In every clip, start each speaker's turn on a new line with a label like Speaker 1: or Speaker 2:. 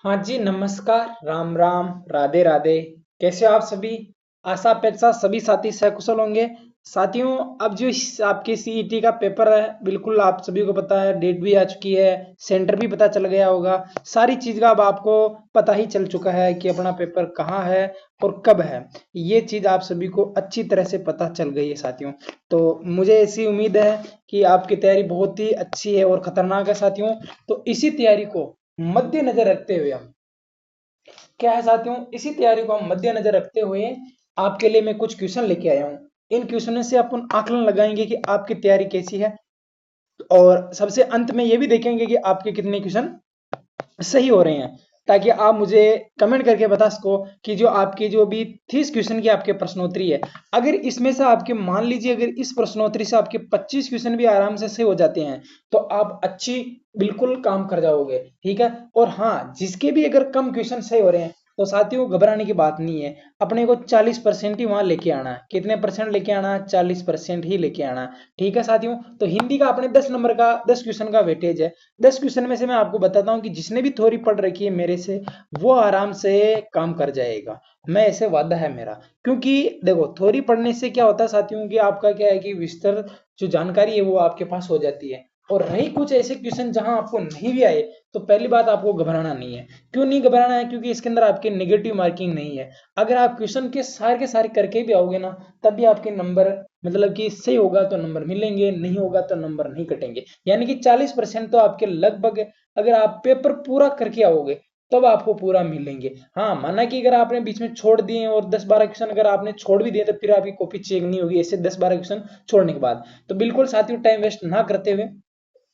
Speaker 1: हाँ जी, नमस्कार, राम राम, राधे राधे। कैसे हो आप सभी? आशा अपेक्षा सभी साथी सकुशल होंगे। साथियों, अब जो आपके सीईटी का पेपर है, बिल्कुल आप सभी को पता है, डेट भी आ चुकी है, सेंटर भी पता चल गया होगा। सारी चीज का अब आपको पता ही चल चुका है कि अपना पेपर कहाँ है और कब है। ये चीज आप सभी को अच्छी तरह से पता चल गई है साथियों। तो मुझे ऐसी उम्मीद है कि आपकी तैयारी बहुत ही अच्छी है और खतरनाक है साथियों। तो इसी तैयारी को मद्देनजर रखते हुए हम क्या है साथियों, इसी तैयारी को हम मद्देनजर रखते हुए आपके लिए मैं कुछ क्वेश्चन लेके आया हूँ। इन क्वेश्चन से अपन आकलन लगाएंगे कि आपकी तैयारी कैसी है, और सबसे अंत में ये भी देखेंगे कि आपके कितने क्वेश्चन सही हो रहे हैं, ताकि आप मुझे कमेंट करके बता सको कि जो आपकी जो भी 30 क्वेश्चन की आपके प्रश्नोत्तरी है, अगर इसमें से आपके मान लीजिए अगर इस प्रश्नोत्तरी से आपके 25 क्वेश्चन भी आराम से सही हो जाते हैं, तो आप अच्छी बिल्कुल काम कर जाओगे। ठीक है। और हाँ, जिसके भी अगर कम क्वेश्चन सही हो रहे हैं, तो साथियों घबराने की बात नहीं है। अपने को 40% ही वहां लेके आना है। कितने परसेंट लेके आना है? 40% ही लेके आना है। ठीक है साथियों। तो हिंदी का अपने 10 नंबर का 10 क्वेश्चन का वेटेज है। 10 क्वेश्चन में से मैं आपको बताता हूँ कि जिसने भी थ्योरी पढ़ रखी है मेरे से, वो आराम से काम कर जाएगा। मैं ऐसे वादा है मेरा। क्योंकि देखो, थ्योरी पढ़ने से क्या होता है साथियों, कि आपका क्या है कि विस्तार जो जानकारी है वो आपके पास हो जाती है। और रही कुछ ऐसे क्वेश्चन जहां आपको नहीं भी आए, तो पहली बात आपको घबराना नहीं है। क्यों नहीं घबराना है? क्योंकि इसके अंदर आपके नेगेटिव मार्किंग नहीं है। अगर आप क्वेश्चन के सारे करके भी आओगे ना, तब भी आपके नंबर, मतलब कि सही होगा तो नंबर मिलेंगे, नहीं होगा तो नंबर नहीं कटेंगे। यानी कि 40% तो आपके लगभग, अगर आप पेपर पूरा करके आओगे, तब आपको पूरा मिलेंगे। हाँ, माना कि अगर आपने बीच में छोड़ दिए और 10-12 क्वेश्चन अगर आपने छोड़ भी दिए, तो फिर आपकी कॉपी चेक नहीं होगी ऐसे 10-12 क्वेश्चन छोड़ने के बाद। तो बिल्कुल साथियों, टाइम वेस्ट ना करते हुए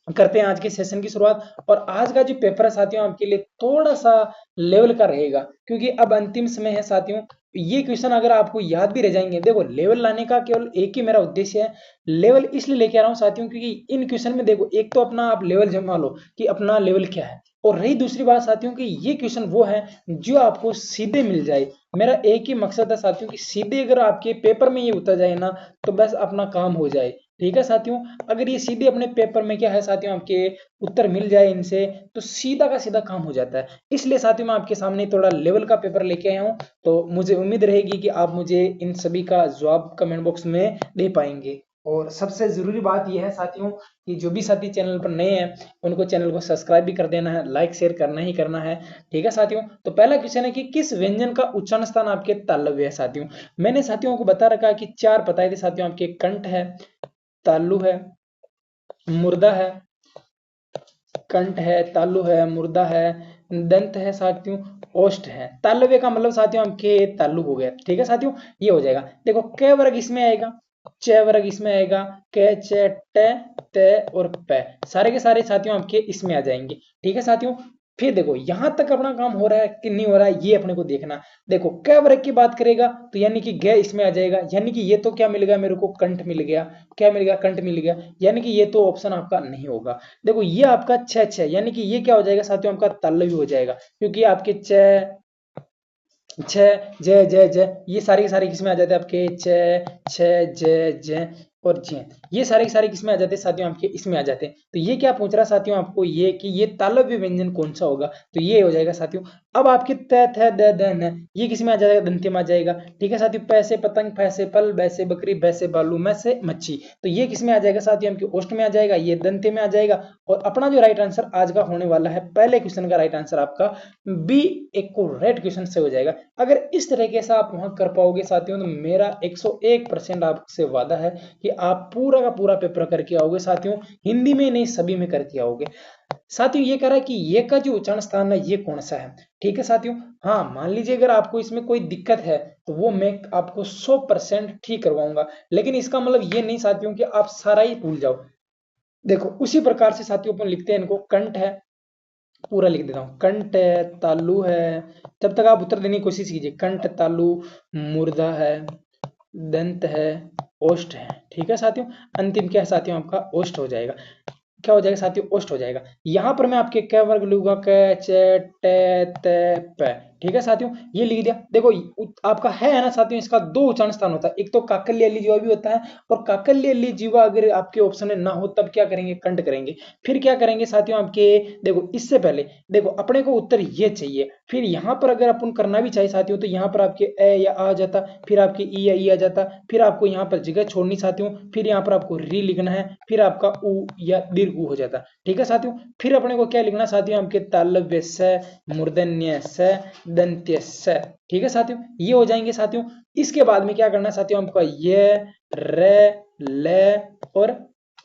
Speaker 1: करते हैं आज के सेशन की शुरुआत। और आज का जो पेपर है साथियों, आपके लिए थोड़ा सा लेवल का रहेगा, क्योंकि अब अंतिम समय है साथियों। ये क्वेश्चन अगर आपको याद भी रह जाएंगे, देखो लेवल लाने का केवल एक ही मेरा उद्देश्य है। लेवल इसलिए लेके आ रहा हूँ साथियों, क्योंकि इन क्वेश्चन में देखो, एक तो अपना आप लेवल जमा लो कि अपना लेवल क्या है, और रही दूसरी बात साथियों कि ये क्वेश्चन वो है जो आपको सीधे मिल जाए। मेरा एक ही मकसद है साथियों कि सीधे अगर आपके पेपर में ये उतर जाए ना, तो बस अपना काम हो जाए। ठीक है साथियों। अगर ये सीधे अपने पेपर में क्या है साथियों, आपके उत्तर मिल जाए इनसे, तो सीधा का सीधा काम हो जाता है। इसलिए साथियों मैं आपके सामने थोड़ा लेवल का पेपर लेके आया हूँ। तो मुझे उम्मीद रहेगी कि आप मुझे इन सभी का जवाब कमेंट बॉक्स में दे पाएंगे। और सबसे जरूरी बात यह है साथियों, कि जो भी साथी चैनल पर नए हैं, उनको चैनल को सब्सक्राइब भी कर देना है, लाइक शेयर करना ही करना है। ठीक है साथियों। तो पहला क्वेश्चन है कि किस व्यंजन का उच्चारण स्थान आपके तालव्य है साथियों। मैंने साथियों को बता रखा है कि चार बताए थे साथियों, आपके कंठ है, तालु है, मुर्दा है, कंठ है, तालु है, मुर्दा है, दंत है साथियों, ओष्ठ है। तालव्य का मतलब साथियों आपके तालु हो गया। ठीक है साथियों। ये हो जाएगा। देखो, क वर्ग इसमें आएगा, च वर्ग इसमें आएगा, क च ट त और प, सारे के सारे साथियों आपके इसमें आ जाएंगे। ठीक है साथियों। फिर देखो, यहां तक अपना काम हो रहा है कि नहीं हो रहा है, ये अपने को देखना। देखो, क वर्ग की बात करेगा तो यानी कि ग इसमें आ जाएगा, यानी कि ये तो क्या मिल गया मेरे को? कंठ मिल गया। क्या मिल गया? कंठ मिल गया। यानी कि ये तो ऑप्शन आपका नहीं होगा। देखो, ये आपका छ छ, यानी कि ये क्या हो जाएगा साथियों? आपका तालव्य हो जाएगा, क्योंकि आपके छ छ जय जय जय, ये सारे के सारे किसमें आ जाते हैं? आपके छ छ जय जय और जय, ये सारे के सारे किसमें आ जाते हैं साथियों? आपके इसमें आ जाते हैं। तो ये क्या पूछ रहा है साथियों आपको? ये कि ये तालव्य व्यंजन कौन सा होगा, तो ये हो जाएगा साथियों। अब आपके त थ द द न, ये किसमें आ जाएगा? दंते में आ जाएगा। ठीक है साथियों। पैसे पतंग, फैसे फल, बैसे बकरी, बैसे बालू, में से मच्छी, तो ये किसमें आ जाएगा साथियों? आपके ओष्ठ में आ जाएगा, ये दंते में आ जाएगा। और अपना जो राइट आंसर आज का होने वाला है, पहले क्वेश्चन का राइट आंसर आपका बी, एक को रेड क्वेश्चन से हो जाएगा। अगर इस तरीके से आप वहां कर पाओगे साथियों, तो मेरा 101% आपसे वादा है कि आप पूरा का पूरा पेपर करके आओगे साथियों। हिंदी में नहीं, सभी में करके आओगे साथियों। ये कह रहा है कि ये का जो उच्चारण स्थान है, ये कौन सा है। ठीक है साथियों। हाँ, मान लीजिए अगर आपको इसमें कोई दिक्कत है, तो वो मैं आपको 100% ठीक करवाऊंगा। लेकिन इसका मतलब ये नहीं साथियों कि आप सारा ही भूल जाओ। देखो, उसी प्रकार से साथियों अपन लिखते हैं इनको। कंठ है, पूरा लिख देता हूँ। कंठ है, तालु है, जब तक आप उत्तर देने की कोशिश कीजिए। कंठ, तालु, मुर्दा है, दंत है, ओष्ठ है। ठीक है साथियों। अंतिम क्या है साथियों? आपका ओष्ठ हो जाएगा। क्या हो जाएगा साथियों? ओष्ठ हो जाएगा। यहां पर मैं आपके क वर्ग लूंगा, क च ट त प। ठीक है साथियों, ये लिख दिया। देखो आपका है ना साथियों, इसका दो उच्चारण स्थान होता है, एक तो काकल्य जीवा भी होता है, और काकल्य जीवा अगर आपके ऑप्शन में ना हो तब क्या करेंगे, कंठ करेंगे। फिर क्या करेंगे साथियों आपके, देखो इससे पहले देखो अपने को उत्तर ये चाहिए, फिर यहाँ पर अगर अपन करना भी चाहिए साथियों तो यहाँ पर आपके ए या आ जाता, फिर आपके ई या ई आ जाता, फिर आपको यहाँ पर जगह छोड़नी साथियों, फिर यहाँ पर आपको री लिखना है, फिर आपका उ या दीर्घ उ हो जाता। ठीक है साथियों, फिर अपने को क्या लिखना साथियों, आपके तालव्य स, मूर्धन्य स, दंत्य स। ठीक है साथियों, ये हो जाएंगे साथियों। इसके बाद में क्या करना है साथियों, आपका ये र ल और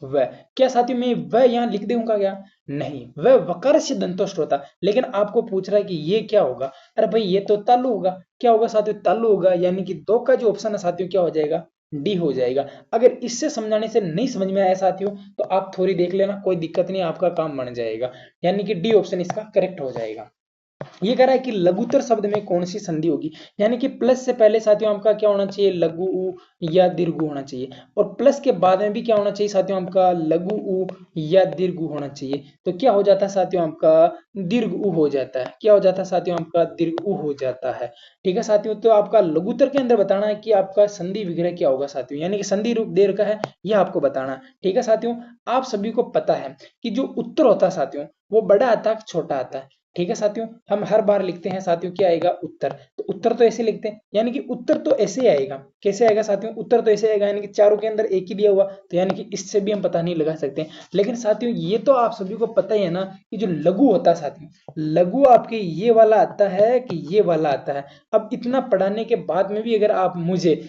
Speaker 1: व। क्या साथियों मैं वह यहाँ लिख दूंगा क्या, नहीं, वह वकार से दंतोष्ठ होता। लेकिन आपको पूछ रहा है कि ये क्या होगा, अरे भाई ये तो तालु होगा। क्या होगा साथियों, तालु होगा, यानी कि दो का जो ऑप्शन है साथियों क्या हो जाएगा, डी हो जाएगा। अगर इससे समझाने से नहीं समझ में आया साथियों तो आप थोड़ी देख लेना, कोई दिक्कत नहीं, आपका काम बन जाएगा, यानी कि डी ऑप्शन इसका करेक्ट हो जाएगा। ये कह रहा है कि लघुत्तर शब्द में कौन सी संधि होगी, यानी कि प्लस से पहले साथियों आपका क्या होना चाहिए, लघु उ या दीर्घ उ होना चाहिए, और प्लस के बाद में भी क्या होना चाहिए साथियों, आपका लघु उ या दीर्घ उ होना चाहिए। तो क्या हो जाता है साथियों, आपका दीर्घ उ हो जाता है। क्या हो जाता है साथियों, आपका दीर्घ उ हो जाता है। ठीक है साथियों, तो आपका लघुत्तर के अंदर बताना है कि आपका संधि विग्रह क्या होगा साथियों, यानी कि संधि रूप देर का है, यह आपको बताना है। ठीक है साथियों, आप सभी को पता है कि जो उत्तर होता है साथियों वो बड़ा आता है छोटा आता है। ठीक है साथियों, हम हर बार लिखते हैं साथियों क्या आएगा, उत्तर। तो उत्तर तो ऐसे लिखते हैं, यानी कि उत्तर तो ऐसे ही आएगा। कैसे आएगा साथियों, उत्तर तो ऐसे आएगा, यानी कि चारों के अंदर एक ही दिया हुआ, तो यानी कि इससे भी हम पता नहीं लगा सकते हैं। लेकिन साथियों ये तो आप सभी को पता ही है ना कि जो लघु होता है साथियों, लघु आपके ये वाला आता है कि ये वाला आता है। अब इतना पढ़ाने के बाद में भी अगर आप मुझे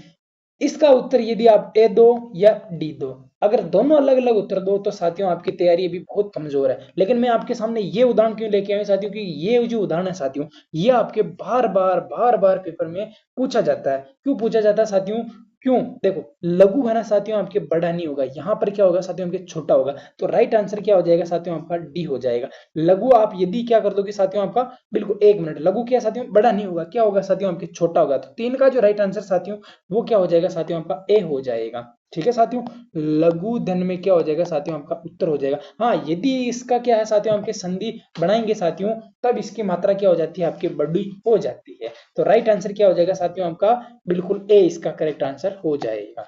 Speaker 1: इसका उत्तर यदि आप ए दो या डी दो, अगर दोनों अलग अलग उत्तर दो तो साथियों आपकी तैयारी अभी बहुत कमजोर है। लेकिन मैं आपके सामने ये उदाहरण क्यों लेके आया साथियों, कि ये जो उदाहरण है साथियों ये आपके बार बार पेपर में पूछा जाता है। क्यों पूछा जाता है साथियों, क्यों, देखो लघु है ना साथियों आपके बड़ा नहीं होगा, यहाँ पर क्या होगा साथियों आपके छोटा होगा। तो राइट आंसर क्या हो जाएगा साथियों, आपका डी हो जाएगा। लघु आप यदि क्या कर दोगे साथियों, आपका बिल्कुल एक मिनट, लघु क्या साथियों बड़ा नहीं होगा, क्या होगा साथियों आपके छोटा होगा। तो तीन का जो राइट आंसर साथियों वो क्या हो जाएगा साथियों, आपका ए हो जाएगा। ठीक है साथियों, लघु धन में क्या हो जाएगा साथियों, आपका उत्तर हो जाएगा। हाँ यदि इसका क्या है साथियों, आपके संधि बनाएंगे साथियों तब इसकी मात्रा क्या हो जाती है, आपकी बड़ी हो जाती है। तो राइट आंसर क्या हो जाएगा साथियों, आपका बिल्कुल ए इसका करेक्ट आंसर हो जाएगा।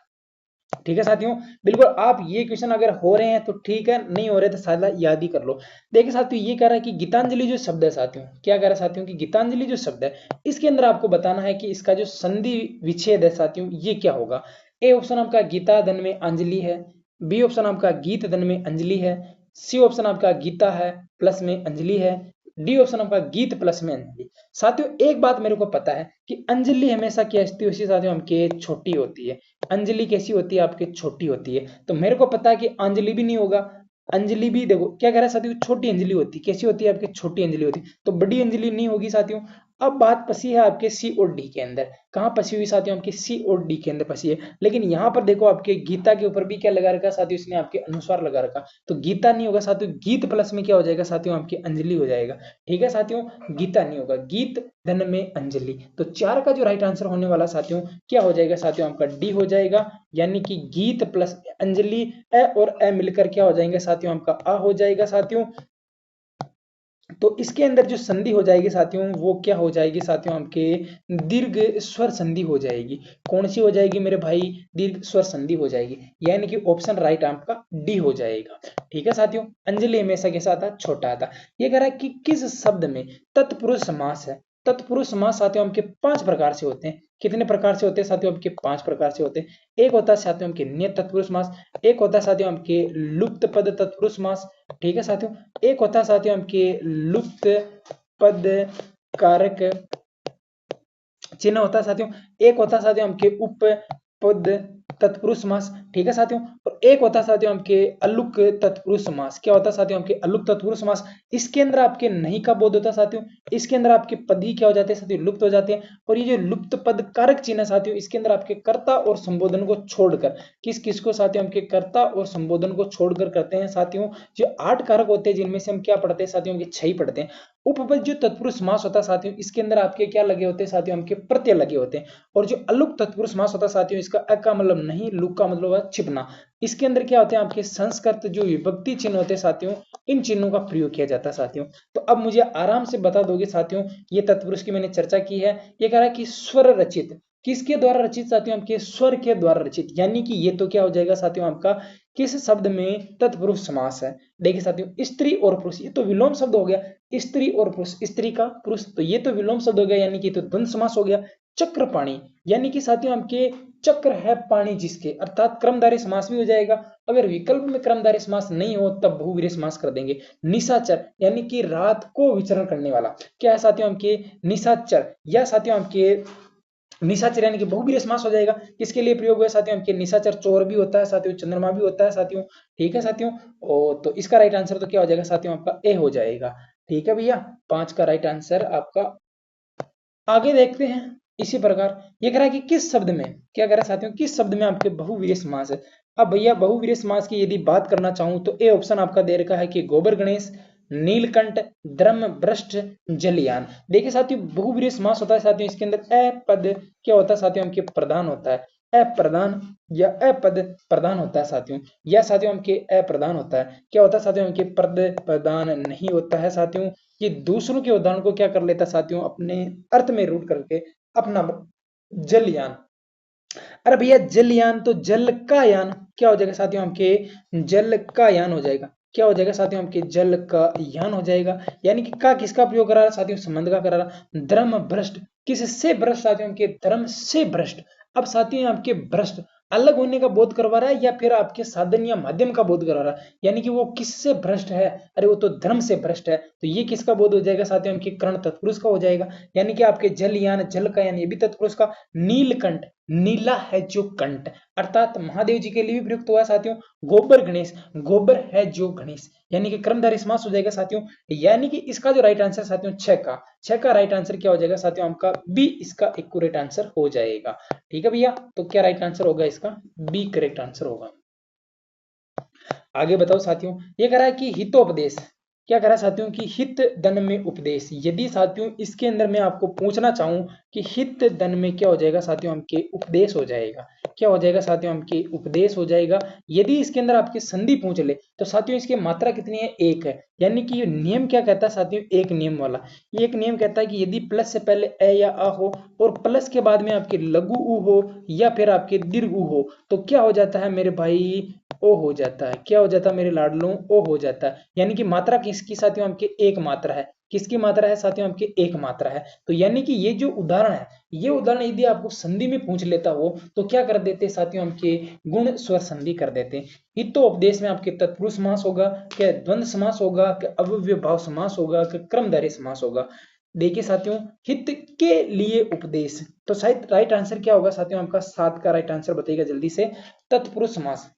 Speaker 1: ठीक है साथियों, बिल्कुल आप ये क्वेश्चन अगर हो रहे हैं तो ठीक है, नहीं हो रहे तो साला याद ही कर लो। देखिए साथियों ये कह रहा है कि गीतांजलि जो शब्द है साथियों, क्या कह रहा है साथियों कि गीतांजलि जो शब्द है इसके अंदर आपको बताना है कि इसका जो संधि विच्छेद है साथियों ये क्या होगा। ए ऑप्शन आपका गीता धन में अंजलि है, बी ऑप्शन आपका गीत धन में अंजलि है, सी ऑप्शन आपका गीता है प्लस में अंजलि है, डी ऑप्शन आपका गीत प्लस में अंजलि। साथियों एक बात मेरे को पता है कि अंजलि हमेशा कैसी होती है साथियों, हमके छोटी होती है। अंजलि कैसी होती है, आपके छोटी होती है। तो मेरे को पता है कि अंजलि भी नहीं होगा, अंजलि भी देखो क्या कह रहा है साथियों, छोटी अंजलि होती है। कैसी होती है, आपकी छोटी अंजलि होती है, तो बड़ी अंजलि नहीं होगी साथियों। अब बात फंसी है आपके सी और डी के अंदर, कहाँ फंसी हुई साथियों, आपके सी और डी के अंदर फंसी है। लेकिन यहाँ पर देखो आपके गीता के ऊपर भी क्या लगा रखा साथियों, इसने आपके अनुस्वार लगा रखा, तो गीता नहीं होगा साथियों, गीत प्लस में क्या हो जाएगा साथियों, आपकी अंजलि हो जाएगा। ठीक है साथियों, गीता नहीं होगा, गीत धन में अंजलि। तो चार का जो राइट आंसर होने वाला साथियों क्या हो जाएगा साथियों, आपका डी हो जाएगा, यानी कि गीत प्लस अंजलि, ए और ए मिलकर क्या हो जाएंगे साथियों, आपका आ हो जाएगा साथियों। तो इसके अंदर जो संधि हो जाएगी साथियों वो क्या हो जाएगी साथियों, आपके दीर्घ स्वर संधि हो जाएगी। कौन सी हो जाएगी मेरे भाई, दीर्घ स्वर संधि हो जाएगी, यानी कि ऑप्शन राइट आपका डी हो जाएगा। ठीक है साथियों, अंजलि हमेशा कैसा आता, छोटा आता। ये कह रहा है कि किस शब्द में तत्पुरुष समास है। तत्पुरुष समास साथियों आपके 5 प्रकार से होते हैं। कितने प्रकार से होते हैं साथियों, आपके 5 प्रकार से होते हैं। एक होता है साथियों आपके नियत तत्पुरुष समास, एक होता है साथियों आपके लुप्त पद तत्पुरुष समास। ठीक है साथियों, एक होता है साथियों आपके लुप्त पद कारक चिन्ह होता है साथियों, एक होता है साथियों आपके उप पद तत्पुरुष समास। ठीक है साथियों, और एक होता है साथियों आपके अलुक तत्पुरुष समास। क्या होता है साथियों आपके अलुक तत्पुरुष समास, इसके अंदर आपके नहीं का बोध होता है साथियों, इसके अंदर आपके पद ही क्या हो जाते हैं साथियों, लुप्त हो जाते हैं। और ये जो लुप्त पद कारक चिन्ह साथियों इसके अंदर आपके कर्ता और संबोधन को छोड़कर, किस किस को साथियों, आपके कर्ता और संबोधन को छोड़कर करते हैं साथियों। जो 8 कारक होते हैं जिनमें से हम क्या पढ़ते हैं साथियों, के 6 ही पढ़ते हैं। उपपद जो तत्पुरुष समास होता है साथियों, इसके अंदर आपके क्या लगे होते हैं साथियों, आपके प्रत्यय लगे होते हैं। और जो अलुक तत्पुरुष समास होता है साथियों, इसका अ का मतलब नहीं, लुक का मतलब है छिपना। इसके अंदर क्या होते हैं आपके संस्कृत जो विभक्ति चिन्ह होते हैं साथियों, इन चिन्हों का प्रयोग किया जाता है साथियों। तो अब मुझे आराम से बता दोगे साथियों, ये तत्पुरुष की मैंने चर्चा की है। ये कह रहा है कि स्वर रचित, किसके द्वारा रचित साथियों, आपके स्वर के द्वारा रचित, यानी कि ये तो क्या हो जाएगा साथियों आपका, किस शब्द में तत्पुरुष समास है। देखिए साथियों, स्त्री और पुरुष, ये तो विलोम शब्द हो गया, स्त्री और पुरुष, स्त्री का पुरुष, तो ये तो विलोम शब्द हो गया, यानी कि तो द्वंद्व समास हो गया। चक्र पाणी, यानी कि साथियों आपके चक्र है पानी जिसके, अर्थात क्रमधारय समास भी हो जाएगा। अगर विकल्प में क्रमधारय समास नहीं हो तब बहुवीर्य समास कर देंगे। निशाचर, यानी कि रात को विचरण करने वाला, क्या है साथियों आपके निशाचर, या साथियों आपके निशाचर यानी कि बहुवीर्य समास हो जाएगा। किसके लिए प्रयोग हुआ साथियों, आपके निशाचर चोर भी होता है साथियों, चंद्रमा भी होता है साथियों, ठीक है साथियों। और तो इसका राइट आंसर तो क्या हो जाएगा साथियों, आपका ए हो जाएगा। ठीक है भैया, 5 का राइट आंसर आपका। आगे देखते हैं इसी प्रकार, ये कह रहा है कि किस शब्द में, क्या कह रहा है साथियों, किस शब्द में आपके बहुवीर्य समास है। अब भैया बहुवीर्य समास की यदि बात करना चाहूं तो ए ऑप्शन आपका दे रखा है कि गोबर गणेश, नीलकंठ, द्रम भ्रष्ट, जलयान। देखिए साथियों, बहुवीर्य समास होता है साथियों, इसके अंदर अ पद क्या होता है साथियों, आपके प्रधान होता है, अप्रधान या अपद प्रधान होता है साथियों, या साथियों हमके अप्रधान होता है। क्या होता है साथियों, हमके पद प्रधान नहीं होता है साथियों। ये दूसरों के उदाहरण को क्या कर लेता है साथियों, अपने अर्थ में रूट करके अपना जलयान। अरे भैया जलयान तो जल का यान, क्या हो जाएगा साथियों, हमके जल का यान हो जाएगा। क्या हो जाएगा साथियों, हमके जल का यान हो जाएगा। यानी कि का किसका प्रयोग करा रहा साथियों, संबंध का करा रहा। धर्म भ्रष्ट, किससे भ्रष्ट साथियों, हमके धर्म से भ्रष्ट। अब साथियों आपके भ्रष्ट अलग होने का बोध करवा रहा है या फिर आपके साधन या माध्यम का बोध करा रहा है, यानी कि वो किससे भ्रष्ट है, अरे वो तो धर्म से भ्रष्ट है। तो ये किसका बोध हो जाएगा साथियों, हमके कर्ण तत्पुरुष का हो जाएगा। यानी कि आपके जल यान, जल का यान, ये भी तत्पुरुष का। नीलकंठ, नीला है जो कंठ, अर्थात महादेव जी के लिए भी प्रयुक्त हुआ है साथियों। गोबर गणेश, गोबर है जो गणेश, यानी कि कर्मधारय समास हो जाएगा साथियों। यानी कि इसका जो राइट आंसर साथियों 6 का राइट आंसर क्या हो जाएगा साथियों, आपका बी इसका एक्यूरेट आंसर हो जाएगा। ठीक है भैया, तो क्या राइट आंसर होगा इसका, बी करेक्ट आंसर होगा। आगे बताओ साथियों, ये कह रहा है कि हितोपदेश, क्या कह रहा है साथियों कि हित धन में उपदेश। यदि साथियों इसके अंदर मैं आपको पूछना चाहूं कि हित धन में क्या हो जाएगा साथियों, हमके उपदेश हो जाएगा। क्या हो जाएगा साथियों, हमके उपदेश हो जाएगा। यदि इसके अंदर आपकी संधि पूछ ले तो साथियों इसकी मात्रा कितनी है, 1 है। यानी कि नियम क्या कहता है साथियों, एक नियम वाला। ये एक नियम कहता है कि यदि प्लस से पहले ए या आ हो और प्लस के बाद में आपके लघु उ हो या फिर आपके दीर्घ उ हो, तो क्या हो जाता है मेरे भाई, ओ हो जाता है। क्या हो जाता है मेरे लाडलों, ओ हो जाता है। यानी कि मात्रा किसकी साथियों, आपके एक मात्रा है। किसकी मात्रा है साथियों, आपके एक मात्रा है। तो यानी कि ये जो उदाहरण है, ये उदाहरण यदि आपको संधि में पूछ लेता हो तो क्या कर देते साथियों, हमके गुण स्वर संधि कर देते। हितो उपदेश में आपके तत्पुरुष समास होगा, क्या द्वंद्व समास होगा, क्या अव्ययभाव समास होगा, क्या क्रमधारय समास होगा। देखिए साथियों, हित के लिए उपदेश, तो शायद राइट आंसर क्या होगा साथियों, आपका 7 का राइट आंसर बताइएगा जल्दी से। तत्पुरुष समास,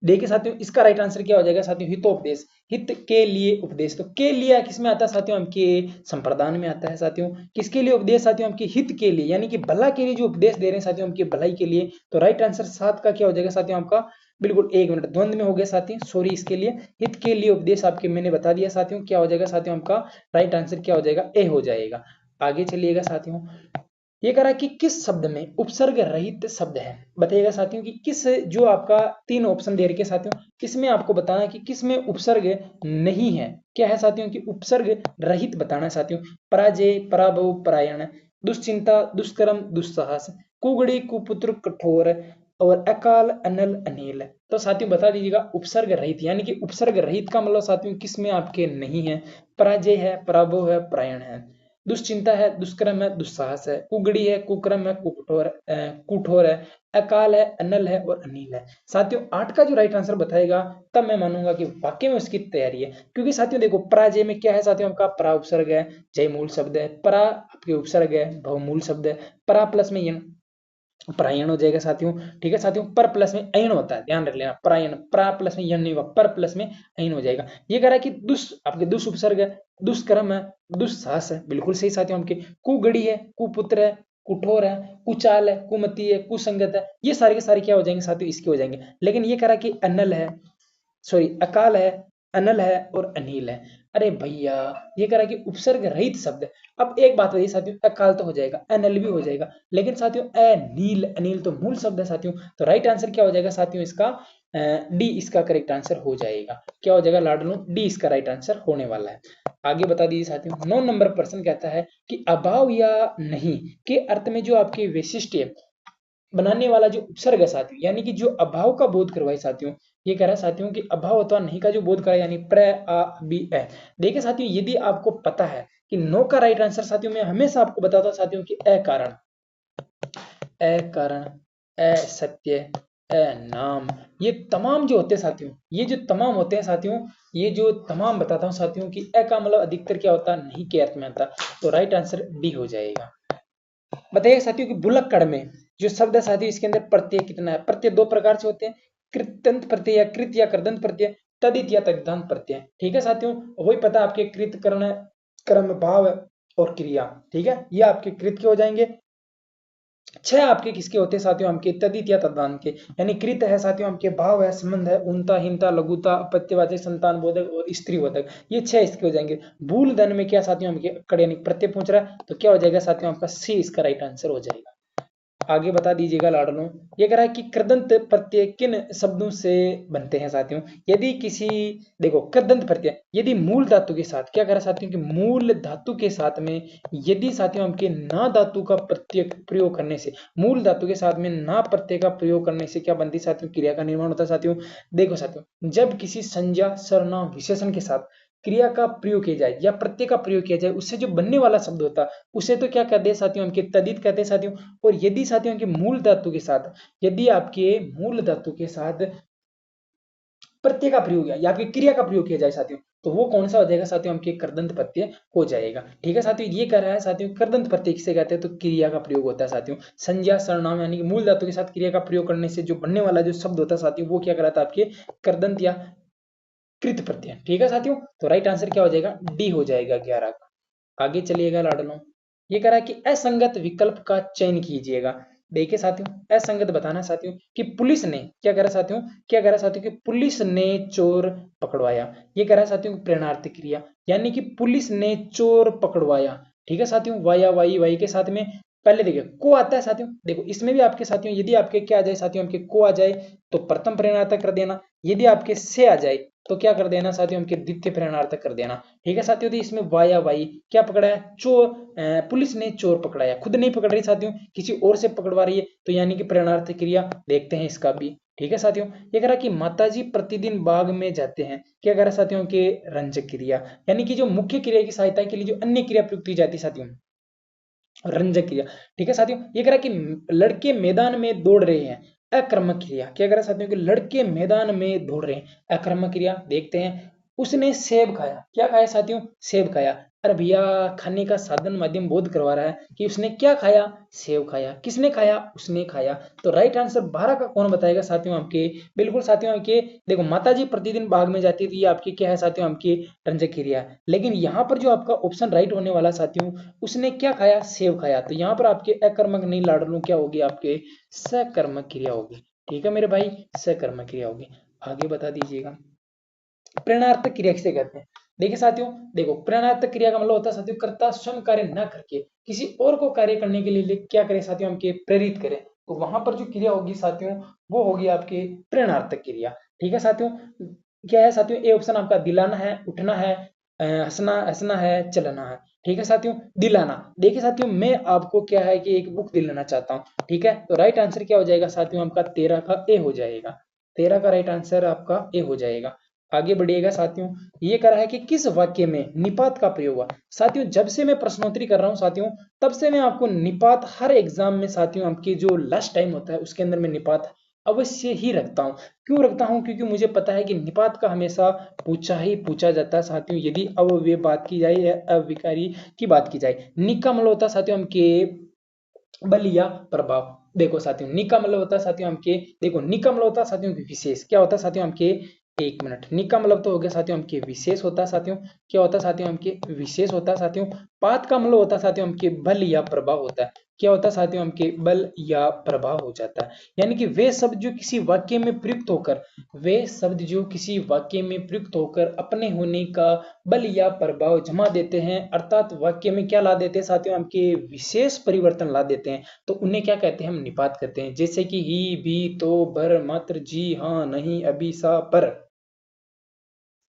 Speaker 1: देखिए साथियों इसका राइट आंसर क्या हो जाएगा साथियों, हितोपदेश, हित के लिए उपदेश। तो के लिए किसमें आता है साथियों, हमके संप्रदान में आता है साथियों। किसके लिए उपदेश साथियों, हमके हित के लिए, यानी कि भला के लिए जो उपदेश दे रहे हैं साथियों, हमके भलाई के लिए। तो राइट आंसर 7 का क्या हो जाएगा साथियों, आपका बिल्कुल 1 मिनट द्वंद में हो गया साथियों, सॉरी इसके लिए। हित के लिए उपदेश आपके मैंने बता दिया साथियों, क्या हो जाएगा साथियों, आपका राइट आंसर क्या हो जाएगा, ए हो जाएगा। आगे चलिएगा साथियों, ये कह रहा है कि किस शब्द में उपसर्ग रहित शब्द है। बताइएगा साथियों कि किस, जो आपका 3 ऑप्शन दे रखे साथियों, किसमें आपको बताना है कि किसमें उपसर्ग नहीं है। क्या है साथियों कि उपसर्ग रहित बताना है साथियों। पराजय, पराभव, परायण, दुश्चिंता, दुष्कर्म, दुस्साहस, कुगड़ी, कुपुत्र, कठोर और अकाल, अनल, अनिल। तो साथियों बता दीजिएगा उपसर्ग रहित, यानी कि उपसर्ग रहित का मतलब साथियों किसमें आपके नहीं है। पराजय है, पराभव है, परायण है, दुश्चिंता है, दुष्कर्म है, दुस्साहस है, कुगड़ी है, कुक्रम है, कुठोर है, अकाल है, अनल है और अनिल है। साथियों 8 का जो राइट आंसर बताएगा तब मैं मानूंगा कि वाकई में उसकी तैयारी है। क्योंकि साथियों देखो, पराजय में क्या है साथियों, आपका परा उपसर्ग है, जय मूल शब्द है, परा आपके उपसर्ग है, भव मूल शब्द है, परा प्लस में यन परायण हो जाएगा साथियों। ठीक है साथियों, पर प्लस में अयन होता है, ध्यान रख लेना। परायण, प्रा प्लस में यन नहीं होगा, पर प्लस में अयन हो जाएगा। ये कह रहा है कि दुष आपके दुष उपसर्ग है, दुष्कर्म है, दुस्साहस है, बिल्कुल सही साथियों। हमके कुगड़ी है, कुपुत्र है, कुठोर है, कुचाल है, कुमति है, कुसंगत है, ये सारे के सारे क्या हो जाएंगे साथियों, इसके हो जाएंगे। लेकिन ये कह रहा है कि अनल है, सॉरी अकाल है, अनल है और अनिल है। अरे भैया ये कह रहा है कि उपसर्ग रहित शब्द है। अब एक बात बताइए साथियों, अकाल तो हो जाएगा, अनल भी हो जाएगा, लेकिन साथियों अनील, अनिल तो मूल शब्द है साथियों। तो राइट आंसर क्या हो जाएगा साथियों इसका, डी इसका करेक्ट आंसर हो जाएगा। क्या हो जाएगा लाडलो, डी इसका राइट आंसर होने वाला है। आगे बता दीजिए साथियों, 9 नंबर प्रश्न कहता है कि अभाव या नहीं के अर्थ में जो आपके विशिष्ट बनाने वाला जो उपसर्ग है साथियों, यानी कि जो अभाव का बोध करवाए साथियों, ये कह रहा है साथियों कि अभाव अथवा नहीं का जो बोध कराए, यानी प्र आ बी ए। देखिए साथियों, यदि आपको पता है कि नो का राइट आंसर साथियों, मैं हमेशा आपको बताता हूं साथियों कि अकारण, अकारण, असत्य, अनाम, ये तमाम जो होते हैं साथियों, ये जो तमाम होते हैं साथियों, ये जो तमाम बताता हूं साथियों कि अ का मतलब अधिकतर क्या होता है, नहीं के अर्थ में आता। तो राइट आंसर डी हो जाएगा। बताइए साथियों कि बुलक्कड़ में जो शब्द है साथियों, इसके अंदर प्रत्यय कितना है। प्रत्यय दो प्रकार से होते हैं, कृतंत प्रत्यय या कृत या कृदंत प्रत्यय, तदित या तद्दांत प्रत्यय। ठीक है साथियों, वही पता आपके कृत, कर्ण, कर्म, भाव और क्रिया। ठीक है, ये आपके कृत के हो जाएंगे। छह आपके किसके होते हैं साथियों, हमके तदित या तद्दांत के। यानी कृत है साथियों हमके, भाव है, संबंध है, उनता, हिंता, लघुता, अपत्यवाचक, संतान बोधक और स्त्री बोधक, ये छह इसके हो जाएंगे। भूल धन में क्या साथियों हमके अक्कड़ यानी प्रत्यय पूछ रहा है, तो क्या हो जाएगा साथियों आपका सी इसका राइट आंसर हो जाएगा। आगे बता दीजिएगा लाडलो, ये कह रहा है कि कृदंत प्रत्यय किन शब्दों से बनते हैं साथियों। यदि किसी, देखो कृदंत प्रत्यय यदि मूल धातु के साथ, क्या कह रहा है साथियों कि मूल धातु के साथ में यदि साथियों हमके ना धातु का प्रत्यय प्रयोग करने से, मूल धातु के साथ में ना प्रत्यय का प्रयोग करने से क्या बनती साथियों, क्रिया का निर्माण होता है साथियों। देखो साथियों, जब किसी संज्ञा, सर्वनाम, विशेषण के साथ क्रिया का प्रयोग किया जाए या प्रत्यय का प्रयोग किया जाए, उससे जो बनने वाला शब्द होता है उसे तो क्या कहते हैं साथियों, हमके तदित कहते हैं साथियों। और यदि साथियों के मूल धातु के साथ, यदि आपके मूल धातु के साथ प्रत्यय का प्रयोग या आपकी क्रिया का प्रयोग किया जाए साथियों, तो वो कौन सा हो जाएगा साथियों, हमके कृदंत प्रत्यय हो जाएगा। ठीक है साथियों, ये कह रहा है साथियों कृदंत प्रत्यय किसे कहते हैं, तो क्रिया का प्रयोग होता है साथियों। संज्ञा, सर्वनाम यानी कि मूल धातु के साथ क्रिया का प्रयोग करने से जो बनने वाला जो शब्द होता है साथियों, वो क्या कहलाता है आपके कृदंत या कृत प्रत्यय। ठीक है साथियों, तो राइट आंसर क्या हो जाएगा, डी हो जाएगा 11 का। आगे चलिएगा लाडलो, ये कह रहा है कि असंगत विकल्प का चयन कीजिएगा। देखिए साथियों, असंगत बताना साथियों कि पुलिस ने, क्या कह रहा है साथियों, क्या कह रहा है साथियों कि पुलिस ने चोर पकड़वाया। ये कह रहा है साथियों प्रेरणार्थ क्रिया, यानी कि पुलिस ने चोर पकड़वाया। ठीक है साथियों, वाया, वाई, वाई के साथ में पहले देखिए को आता है साथियों। देखो इसमें भी आपके साथियों, यदि आपके क्या आ जाए साथियों, आपके को आ जाए तो प्रथम प्रेरणार्थक कर देना, यदि आपके से आ जाए तो क्या कर देना साथियों, हमके द्वितीय प्रेरणार्थक कर देना। ठीक है साथियों, तो इसमें वाया, वाई क्या पकड़ा है, चोर, पुलिस ने चोर पकड़ाया, खुद नहीं पकड़ रही साथियों, किसी और से पकड़वा रही है, तो यानी कि प्रेरणार्थ क्रिया। देखते हैं इसका भी। ठीक है साथियों, ये कह रहा कि माताजी प्रतिदिन बाग में जाते हैं, क्या कह रहा है साथियों के रंजक क्रिया, यानी कि जो मुख्य क्रिया की सहायता के लिए जो अन्य क्रिया प्रयुक्त की जाती है साथियों, रंजक क्रिया। ठीक है साथियों, ये कह रहा है कि लड़के मैदान में दौड़ रहे हैं, अकर्मक क्रिया। क्या कह रहा है साथियों कि लड़के मैदान में दौड़ रहे हैं, अकर्मक क्रिया। देखते हैं, उसने सेब खाया, क्या खाया साथियों, सेब खाया। अरे भैया खाने का साधन माध्यम बोध करवा रहा है कि उसने क्या खाया, सेब खाया। किसने खाया, उसने खाया। तो राइट आंसर 12 का कौन बताएगा साथियों आपके, बिल्कुल साथियों आपके, देखो माताजी प्रतिदिन बाग में जाती थी, ये आपकी क्या है साथियों, आपकी रंजक क्रिया है। लेकिन यहाँ पर जो आपका ऑप्शन राइट होने वाला साथियों, उसने क्या खाया, सेब खाया। तो यहाँ पर आपके अकर्मक नहीं लाडलू, क्या होगी आपके सकर्मक क्रिया होगी। ठीक है मेरे भाई, सकर्मक क्रिया होगी। आगे बता दीजिएगा, प्रेरणार्थक क्रिया किसे कहते हैं। देखिए साथियों, देखो प्रेरणार्थक क्रिया का मतलब होता है साथियों, कर्ता स्वयं कार्य न करके किसी और को कार्य करने के लिए क्या करे साथियों, हमके प्रेरित करें। तो वहां पर जो क्रिया होगी साथियों, वो होगी आपकी प्रेरणार्थक क्रिया। ठीक है साथियों, क्या है साथियों, ए ऑप्शन आपका दिलाना है, उठना है, हंसना, हंसना है, चलना है। ठीक है साथियों, दिलाना। देखिए साथियों, मैं आपको क्या है कि एक बुक दिलाना चाहता हूँ। ठीक है, तो राइट आंसर क्या हो जाएगा साथियों, आपका 13 का ए हो जाएगा। 13 का राइट आंसर आपका ए हो जाएगा। आगे बढ़िएगा साथियों, ये कह रहा है कि किस वाक्य में निपात का प्रयोग हुआ। साथियों जब से मैं प्रश्नोत्तरी कर रहा हूं साथियों, तब से मैं आपको निपात हर एग्जाम में साथियों, आपकी जो लास्ट टाइम होता है उसके अंदर मैं निपात अवश्य ही रखता हूं। क्यों रखता हूं, क्योंकि मुझे पता है कि निपात का हमेशा पूछा ही पूछा जाता है साथियों, यदि अव्यय बात की जाए या अविकारी की बात की जाए। निकमल होता है साथियों हमके बल या प्रभाव। देखो साथियों, निकमल होता है साथियों हमके, देखो निकमल होता है साथियों विशेष, क्या होता है साथियों हमके, एक मिनट, निका मतलब तो हो गया साथियों हमके विशेष होता है साथियों, क्या होता है साथियों हमके विशेष होता है साथियों। पात का मतलब होता है साथियों हमके बल या प्रभाव होता है। क्या होता है साथियों, आपके बल या प्रभाव हो जाता है। यानी कि वे शब्द जो किसी वाक्य में प्रयुक्त होकर, वे शब्द जो किसी वाक्य में प्रयुक्त होकर अपने होने का बल या प्रभाव जमा देते हैं, अर्थात वाक्य में क्या ला देते हैं साथियों, आपके विशेष परिवर्तन ला देते हैं, तो उन्हें क्या कहते हैं, हम निपात कहते हैं। जैसे कि ही, भी, तो, भर, मात्र, जी, हाँ, नहीं, अभी, सा, पर,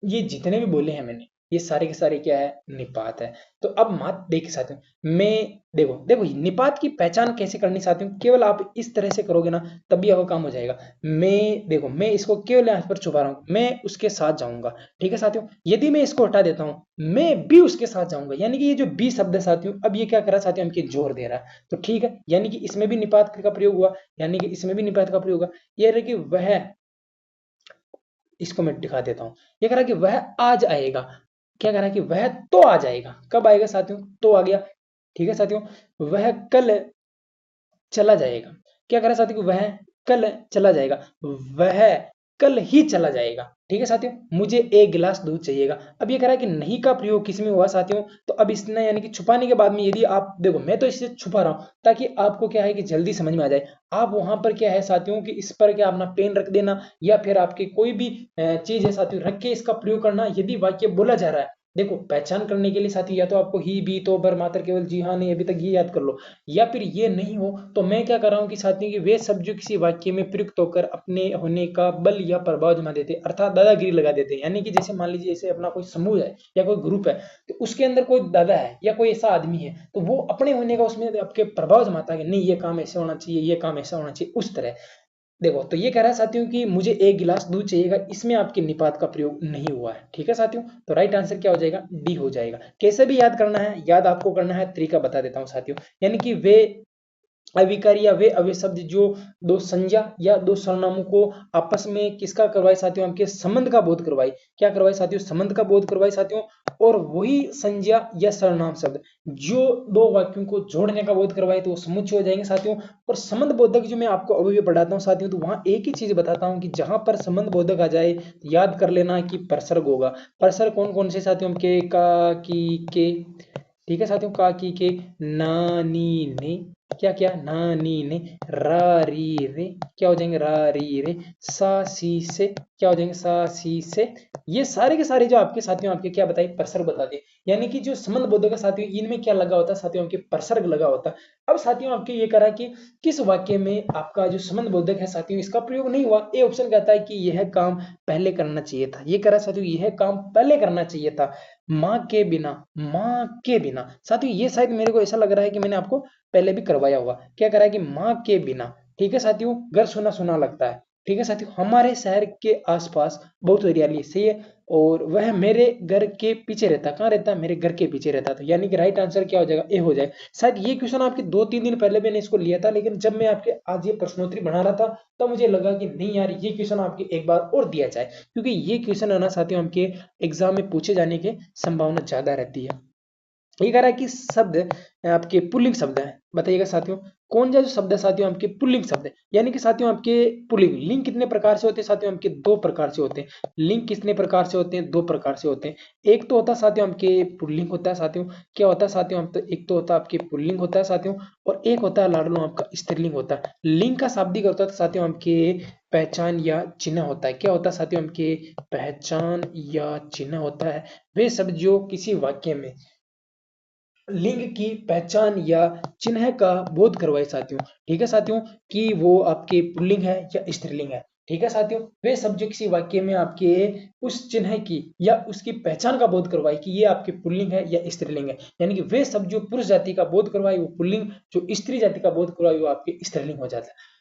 Speaker 1: ये जितने भी बोले हैं मैंने, ये सारे के सारे क्या है, निपात है। तो अब मात देख साथियों, मैं देखो देखो निपात की पहचान कैसे करनी साथियों, केवल आप इस तरह से करोगे ना तभी आपका काम हो जाएगा। मैं देखो, मैं इसको केवल यहाँ पर छुपा रहा हूँ, मैं उसके साथ जाऊंगा, ठीक है साथियों। यदि मैं इसको हटा देता हूँ, मैं भी उसके साथ जाऊंगा, यानी कि ये जो बी शब्द है साथियों, अब ये क्या कर रहा है साथियों, हमके जोर दे रहा है। तो ठीक है, यानी कि इसमें भी निपात का प्रयोग हुआ, यानी कि इसमें भी निपात का प्रयोग हुआ। ये रहा कि वह, इसको मैं दिखा देता हूं। ये कह रहा है कि वह आज आएगा, क्या कह रहा है कि वह तो आ जाएगा, कब आएगा साथियों, तो आ गया, ठीक है साथियों। वह कल चला जाएगा, क्या कह रहा है साथियों, वह कल चला जाएगा, वह कल ही चला जाएगा, ठीक है साथियों। मुझे एक गिलास दूध चाहिएगा। अब ये कह रहा है कि नहीं का प्रयोग किस में हुआ साथियों, तो अब इसने यानी कि छुपाने के बाद में, यदि आप देखो, मैं तो इसे छुपा रहा हूं ताकि आपको क्या है कि जल्दी समझ में आ जाए। आप वहां पर क्या है साथियों कि इस पर क्या अपना पेन रख देना, या फिर आपकी कोई भी चीज है साथियों, रख के इसका प्रयोग करना। यदि वाक्य बोला जा रहा है, देखो पहचान करने के लिए साथियों, या तो आपको ही, भी, तो, बर, मात्र, केवल, जी, हाँ, नहीं, अभी तक ये याद कर लो, या फिर ये नहीं हो तो मैं क्या कर रहा हूं कि साथियों कि वे शब्द जो किसी वाक्य में प्रयुक्त होकर अपने होने का बल या प्रभाव जमा देते हैं, अर्थात दादागिरी लगा देते हैं। यानी कि जैसे मान लीजिए, जैसे अपना कोई समूह है या कोई ग्रुप है, तो उसके अंदर कोई दादा है या कोई ऐसा आदमी है, तो वो अपने होने का उसमें आपके प्रभाव जमाता है कि नहीं, ये काम ऐसे होना चाहिए, ये काम ऐसा होना चाहिए, उस तरह। देखो, तो ये कह रहा है साथियों कि मुझे एक गिलास दूध चाहिएगा, इसमें आपके निपात का प्रयोग नहीं हुआ है, ठीक है साथियों। तो राइट आंसर क्या हो जाएगा, डी हो जाएगा। कैसे भी याद करना है, याद आपको करना है, तरीका बता देता हूं साथियों। यानी कि वे अविकारी या वे अव्यय शब्द जो दो संज्ञा या दो सर्वनामों को आपस में किसका करवाए साथियों, आपके संबंध का बोध करवाए। क्या करवाए साथियों, संबंध का बोध करवाए साथियों। और वही संज्ञा या सर्वनाम शब्द जो दो वाक्यों को जोड़ने का बोध करवाए, तो वो समुच्चय हो जाएंगे साथियों। और संबंध बोधक जो मैं आपको अभी भी पढ़ाता हूँ साथियों, तो वहां एक ही चीज बताता हूँ कि जहां पर संबंध बोधक आ जाए, याद कर लेना कि परसर्ग होगा। परसर्ग कौन कौन से साथियों, के, का, की, के, ठीक है साथियों, का, की, के, ना, नी, ने, क्या क्या, ना, नी, ने, रा, री, रे, क्या हो जाएंगे, रा, री, रे, सा, सी, से, क्या हो जाएंगे, सा, सी, से। ये सारे के सारे जो आपके साथियों, आपके क्या बताइए, परसर्ग बता दिए। यानी कि जो संबंध बोधक है साथियों, इनमें क्या लगा होता है साथियों, आपके परसर्ग लगा होता है। अब साथियों आपके ये करा कि किस वाक्य में आपका जो संबंध बोधक है साथियों, इसका प्रयोग नहीं हुआ। ए ऑप्शन कहता है कि यह काम पहले करना चाहिए था। ये करा साथियों, यह काम पहले करना चाहिए था, माँ के बिना, माँ के बिना। साथियों ये शायद मेरे को ऐसा लग रहा है कि मैंने आपको पहले भी करवाया होगा। क्या करा है कि माँ के बिना, ठीक है साथियों, घर सुना सुना लगता है, ठीक है साथियों। हमारे शहर के आसपास बहुत हरियाली, सही है। और वह मेरे घर के पीछे रहता, कहाँ रहता है, मेरे घर के पीछे रहता। तो यानी कि राइट आंसर क्या हो जाएगा, ए हो जाएगा। शायद ये क्वेश्चन आपके 2-3 दिन पहले मैंने इसको लिया था, लेकिन जब मैं आपके आज ये प्रश्नोत्तरी बना रहा था, तब मुझे लगा कि नहीं यार, ये क्वेश्चन आपके एक बार और दिया जाए, क्योंकि ये क्वेश्चन है ना साथियों, आपके एग्जाम में पूछे जाने की संभावना ज्यादा रहती है। ये कह रहा है कि शब्द आपके पुल्लिंग शब्द है, बताइएगा साथियों, कौन सा जो शब्द है साथियों, आपके पुल्लिंग शब्द है। यानी कि साथियों आपके पुल्लिंग, लिंग कितने प्रकार से होते हैं साथियों, आपके दो प्रकार से होते हैं। लिंग कितने प्रकार से होते हैं, दो प्रकार से होते हैं। एक तो होता है साथियों आपके पुल्लिंग होता है साथियों, क्या होता है साथियों, आप तो एक तो होता है आपके पुल्लिंग होता है साथियों, और एक होता है लाडलो आपका स्त्रीलिंग होता है। लिंग का शाब्दिक होता है साथियों आपके पहचान या चिन्ह होता है। क्या होता है साथियों, आपके पहचान या चिन्ह होता है। वे शब्द जो किसी वाक्य में लिंग की पहचान या चिन्ह का बोध करवाए साथियों, ठीक है साथियों, कि वो आपके पुल्लिंग है या स्त्रीलिंग है, ठीक है साथियों। वे शब्द जो किसी वाक्य में आपके उस चिन्ह की या उसकी पहचान का बोध करवाए कि ये आपके पुल्लिंग है या स्त्रीलिंग है, यानी कि वे शब्द जो पुरुष जाति का बोध करवाए वो पुल्लिंग, जो स्त्री जाति का बोध करवाए वो आपके स्त्रीलिंग हो जाता है।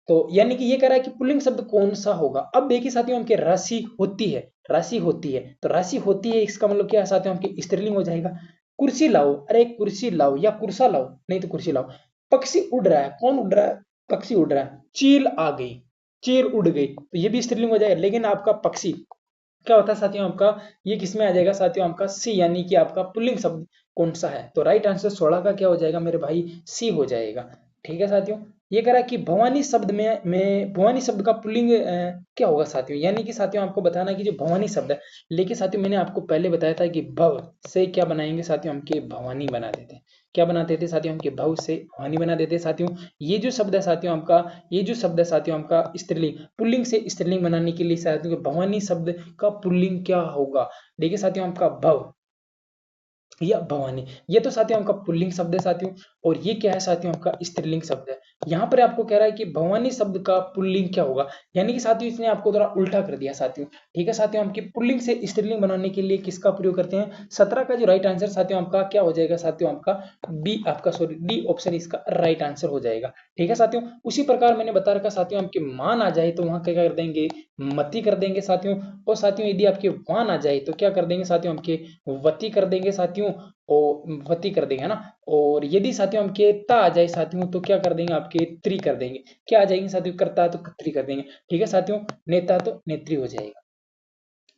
Speaker 1: तो यानी कि ये कह रहा है कि पुल्लिंग शब्द कौन सा होगा। अब देखिए साथियों, हमके राशि होती है, राशि होती है, तो राशि होती है, इसका मतलब क्या है साथियों, हमके स्त्रीलिंग हो जाएगा। कुर्सी लाओ, अरे कुर्सी लाओ या कुर्सा लाओ, नहीं तो कुर्सी लाओ। पक्षी उड़ रहा है, कौन उड़ रहा है, पक्षी उड़ रहा है। चील आ गई, चील उड़ गई, तो ये भी स्त्रीलिंग हो जाएगा। लेकिन आपका पक्षी क्या होता है साथियों, आपका ये किसमें आ जाएगा साथियों, आपका सी, यानी कि आपका पुल्लिंग शब्द कौन सा है। तो राइट आंसर 16 का क्या हो जाएगा मेरे भाई, सी हो जाएगा, ठीक है साथियों। ये कह रहा है कि भवानी शब्द में भवानी शब्द का पुल्लिंग क्या होगा साथियों, यानी कि साथियों आपको बताना कि जो भवानी शब्द है, लेकिन साथियों मैंने आपको पहले बताया था कि भव से क्या बनाएंगे साथियों, हम के भवानी बना देते हैं। क्या बना देते साथियों, हम भव से भवानी बना देते साथियों। ये जो शब्द है साथियों आपका, ये जो शब्द है साथियों आपका स्त्रीलिंग, पुल्लिंग से स्त्रीलिंग बनाने के लिए साथियों भवानी शब्द का पुल्लिंग क्या होगा, देखिए साथियों आपका भव या भवानी, ये तो साथियों आपका पुल्लिंग शब्द है साथियों, और ये क्या है साथियों आपका स्त्रीलिंग शब्द है। यहाँ पर आपको कह रहा है कि भवानी शब्द का पुल्लिंग क्या होगा, यानी कि साथियों इसने आपको थोड़ा उल्टा कर दिया साथियों। ठीक है साथियों, आपकी पुल्लिंग से स्त्रीलिंग बनाने के लिए किसका प्रयोग करते हैं, 17 का जो राइट आंसर साथियों आपका क्या हो जाएगा साथियों, आपका बी, आपका सॉरी डी ऑप्शन इसका राइट आंसर हो जाएगा। ठीक है साथियों, उसी प्रकार मैंने बता रखा साथियों, आपके मान आ जाए तो वहां क्या कर देंगे, मती कर देंगे साथियों, और साथियों यदि आपके वान आ जाए तो क्या कर देंगे साथियों, आपके वती कर देंगे साथियों, और वती कर देंगे है ना। और यदि साथियों हमके ता आ जाए साथियों तो क्या कर देंगे, आपके त्री कर देंगे। क्या आ जाएंगे साथियों, करता है तो कत्री कर देंगे। ठीक है साथियों, नेता तो नेत्री हो जाएगा।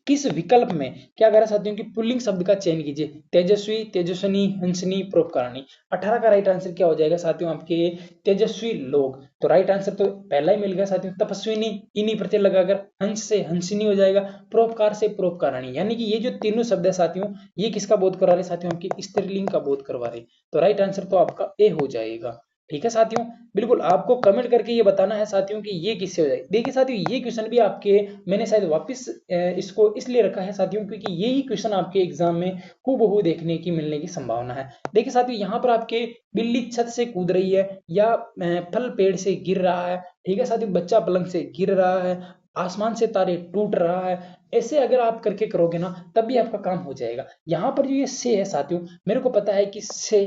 Speaker 1: किस विकल्प में क्या कह रहा है साथियों की पुल्लिंग शब्द का चयन कीजिए, तेजस्वी, तेजस्विनी, हंसनी, परोपकारिणी। 18 का राइट आंसर क्या हो जाएगा साथियों, आपके तेजस्वी लोग। तो राइट आंसर तो पहला ही मिल गया साथियों, तपस्विनी इन्हीं प्रत्यय लगाकर, हंस से हंसनी हो जाएगा, परोपकार से परोपकारिणी। यानी कि ये जो तीनों शब्द है साथियों, ये किसका बोध करवा रहे साथियों, आपकी स्त्रीलिंग का बोध करवा रहे। तो राइट आंसर तो आपका ए हो जाएगा। ठीक है साथियों, बिल्कुल आपको कमेंट करके ये बताना है साथियों कि ये किससे हो जाए। देखिए साथियों, ये क्वेश्चन भी आपके मैंने शायद वापस इसको इसलिए रखा है साथियों क्योंकि यही क्वेश्चन आपके एग्जाम में हूबहू देखने की मिलने की संभावना है। देखिए साथियों, यहाँ पर आपके बिल्ली छत से कूद रही है, या फल पेड़ से गिर रहा है। ठीक है साथियों, बच्चा पलंग से गिर रहा है, आसमान से तारे टूट रहा है। ऐसे अगर आप करके करोगे ना तब भी आपका काम हो जाएगा। यहाँ पर जो ये से है साथियों, मेरे को पता है कि से,